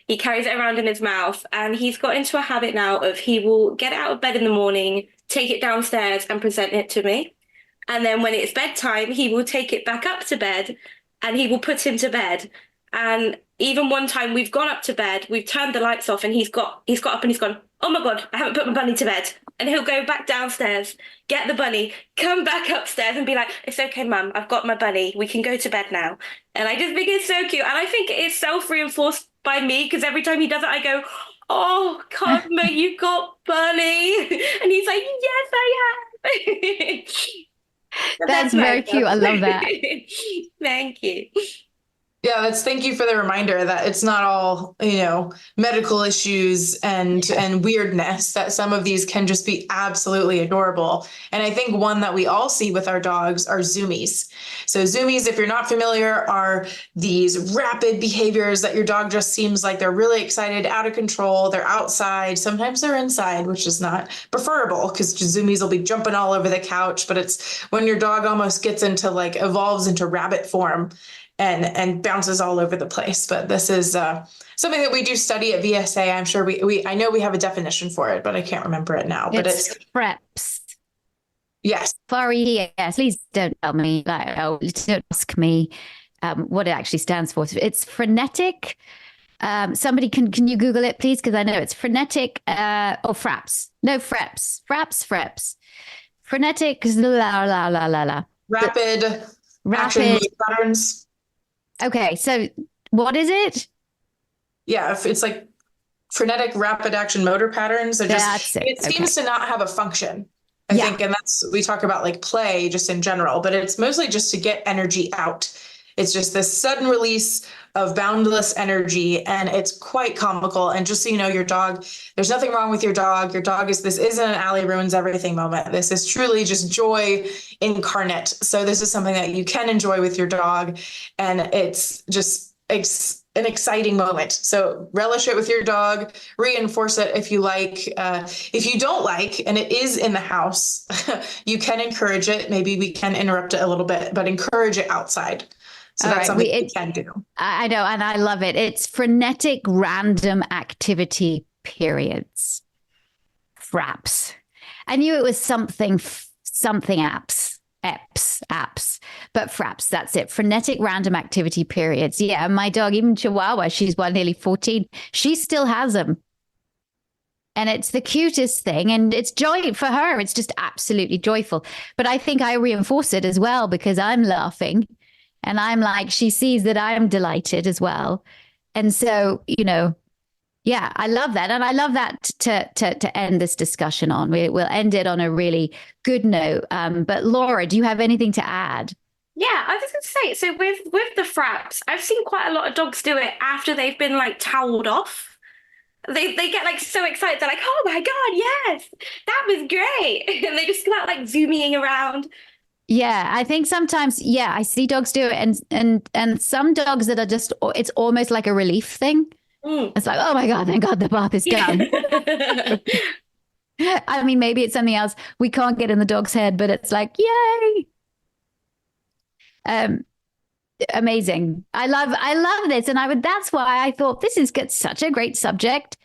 He carries it around in his mouth, and he's got into a habit now of he will get out of bed in the morning, take it downstairs and present it to me. And then when it's bedtime, he will take it back up to bed and he will put him to bed. And even one time we've gone up to bed, we've turned the lights off and he's got up and he's gone, oh my God, I haven't put my bunny to bed. And he'll go back downstairs, get the bunny, come back upstairs and be like, it's okay, Mum, I've got my bunny. We can go to bed now. And I just think it's so cute. And I think it's self-reinforced by me because every time he does it, I go, oh, Cosmo, you got bunny. And he's like, yes, I have. That's very cute. I love that. Thank you. Yeah, thank you for the reminder that it's not all, medical issues and weirdness, that some of these can just be absolutely adorable. And I think one that we all see with our dogs are zoomies. So zoomies, if you're not familiar, are these rapid behaviors that your dog just seems like they're really excited, out of control. They're outside. Sometimes they're inside, which is not preferable because zoomies will be jumping all over the couch. But it's when your dog almost gets into evolves into rabbit form and bounces all over the place. But this is something that we do study at VSA. I'm sure I know we have a definition for it, but I can't remember it now. But it's FREPS. Yes. Sorry, yes. Please don't tell me, don't ask me what it actually stands for. It's frenetic. Somebody can you Google it, please? Because I know it's frenetic or FRAPS. No, FREPS. Frenetic, la. Rapid action patterns. Okay, so what is it? Yeah, it's like frenetic rapid action motor patterns. It seems to not have a function, I think. And we talk about play just in general, but it's mostly just to get energy out. It's just this sudden release of boundless energy, and it's quite comical. And just so you know, your dog, there's nothing wrong with your dog. This isn't an Allie ruins everything moment. This is truly just joy incarnate. So this is something that you can enjoy with your dog, and it's just an exciting moment. So relish it with your dog, reinforce it if you like. If you don't like, and it is in the house, you can encourage it. Maybe we can interrupt it a little bit, but encourage it outside. So that's something we can do. I know, and I love it. It's frenetic random activity periods. FRAPS. I knew it was something apps, but FRAPS, that's it. Frenetic random activity periods. Yeah, my dog, even Chihuahua, she's nearly 14. She still has them. And it's the cutest thing. And it's joy for her. It's just absolutely joyful. But I think I reinforce it as well because I'm laughing and I'm like, she sees that I'm delighted as well. And so, yeah, I love that. And I love that to end this discussion on. We'll end it on a really good note. But Laura, do you have anything to add? Yeah, I was going to say, so with the fraps, I've seen quite a lot of dogs do it after they've been like toweled off. They get like so excited. They're like, oh my God, yes, that was great. And they just start like zooming around. Yeah, I think sometimes, I see dogs do it. And some dogs that are just, it's almost like a relief thing. It's like, oh my God, thank God the bath is done. I mean, maybe it's something else. We can't get in the dog's head, but it's like, yay. Amazing. I love this. And that's why I thought this is such a great subject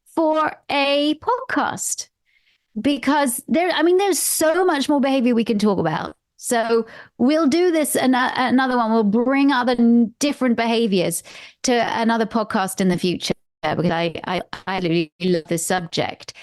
for a podcast, because there's so much more behavior we can talk about. So we'll do this another one. We'll bring other different behaviors to another podcast in the future, because I really love this subject.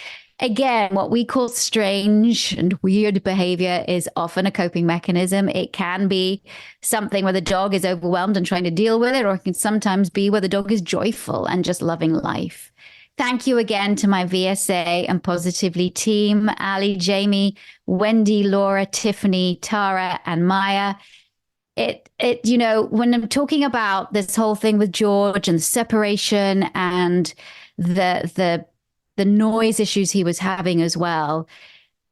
Again, what we call strange and weird behavior is often a coping mechanism. It can be something where the dog is overwhelmed and trying to deal with it, or it can sometimes be where the dog is joyful and just loving life. Thank you again to my VSA and Positively team, Ali, Jamie, Wendy, Laura, Tiffany, Tara, and Maya. When I'm talking about this whole thing with George and the separation and the noise issues he was having as well,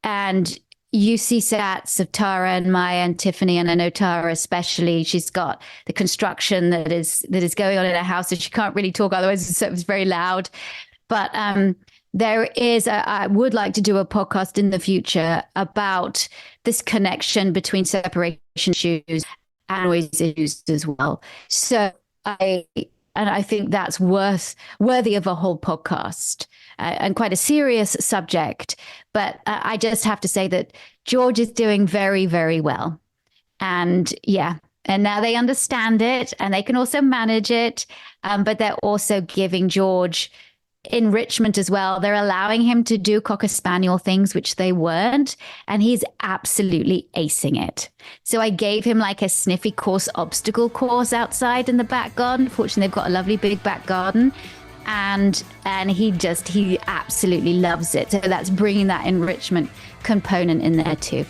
and you see sats of Tara and Maya and Tiffany, and I know Tara especially, she's got the construction that is going on in her house, so she can't really talk, otherwise it's very loud. But I would like to do a podcast in the future about this connection between separation issues and noise issues as well. So I think that's worthy of a whole podcast, and quite a serious subject. But I just have to say that George is doing very, very well. And and now they understand it and they can also manage it. But they're also giving George enrichment as well. They're allowing him to do Cocker Spaniel things, which they weren't. And he's absolutely acing it. So I gave him like a sniffy course, obstacle course outside in the back garden. Fortunately, they've got a lovely big back garden. And he absolutely loves it. So that's bringing that enrichment component in there too.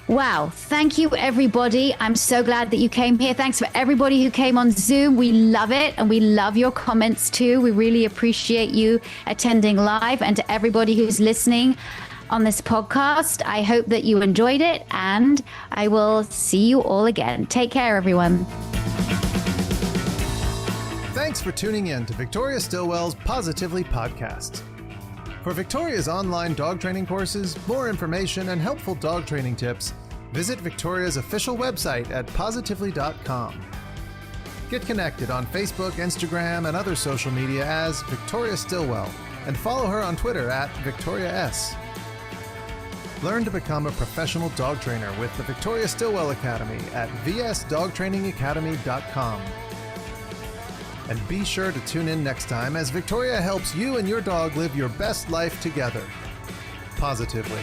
Wow. Thank you, everybody. I'm so glad that you came here. Thanks for everybody who came on Zoom. We love it. And we love your comments too. We really appreciate you attending live. And to everybody who's listening on this podcast, I hope that you enjoyed it. And I will see you all again. Take care, everyone. Thanks for tuning in to Victoria Stilwell's Positively podcast. For Victoria's online dog training courses, more information, and helpful dog training tips, visit Victoria's official website at positively.com. Get connected on Facebook, Instagram, and other social media as Victoria Stilwell, and follow her on Twitter at Victoria S. Learn to become a professional dog trainer with the Victoria Stilwell Academy at vsdogtrainingacademy.com. And be sure to tune in next time as Victoria helps you and your dog live your best life together, positively.